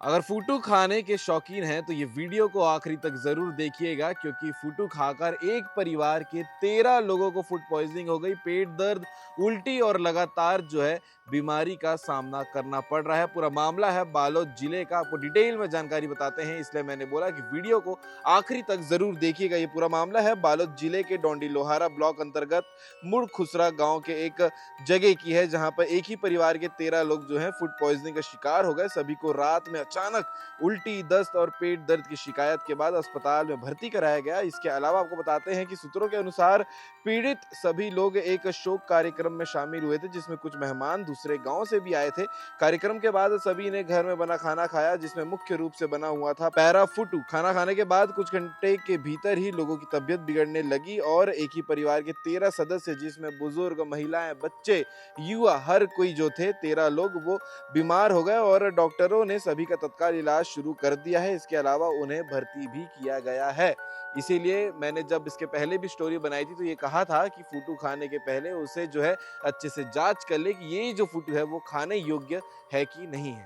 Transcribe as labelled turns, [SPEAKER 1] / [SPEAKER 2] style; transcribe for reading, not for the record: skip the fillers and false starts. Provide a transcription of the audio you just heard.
[SPEAKER 1] अगर फूटू खाने के शौकीन हैं तो ये वीडियो को आखिरी तक ज़रूर देखिएगा क्योंकि फूटू खाकर एक परिवार के 13 लोगों को फूड पॉइजनिंग हो गई, पेट दर्द, उल्टी और लगातार जो है बीमारी का सामना करना पड़ रहा है। पूरा मामला है बालोद जिले का, आपको डिटेल में जानकारी बताते हैं, इसलिए मैंने बोला कि वीडियो को आखिरी तक ज़रूर देखिएगा। ये पूरा मामला है बालोद जिले के डोंडी लोहारा ब्लॉक अंतर्गत मुड़ खुसरा गाँव के एक जगह की है, जहाँ पर एक ही परिवार के 13 लोग जो हैं फूड पॉइजनिंग का शिकार हो गए। सभी को रात में अचानक उल्टी, दस्त और पेट दर्द की शिकायत के बाद अस्पताल में भर्ती कराया गया। इसके अलावा आपको बताते हैं कि सूत्रों के अनुसार पीड़ित सभी लोग एक शोक कार्यक्रम में शामिल हुए थे, जिसमें कुछ मेहमान दूसरे गांव से भी आए थे। कार्यक्रम के बाद सभी ने घर में बना खाना खाया, जिसमें मुख्य रूप से बना हुआ था पैरा फुटू। खाना खाने के बाद कुछ घंटे के भीतर ही लोगों की तबीयत बिगड़ने लगी और एक ही परिवार के 13 सदस्य, जिसमें बुजुर्ग, महिलाएं, बच्चे, युवा, हर कोई जो थे 13 लोग, वो बीमार हो गए और डॉक्टरों ने सभी का तत्काल इलाज शुरू कर दिया है। इसके अलावा उन्हें भर्ती भी किया गया है। इसीलिए मैंने जब इसके पहले भी स्टोरी बनाई थी तो ये कहा था कि फूटू खाने के पहले उसे जो है अच्छे से जाँच कर ले कि ये जो फूटू है वो खाने योग्य है कि नहीं है।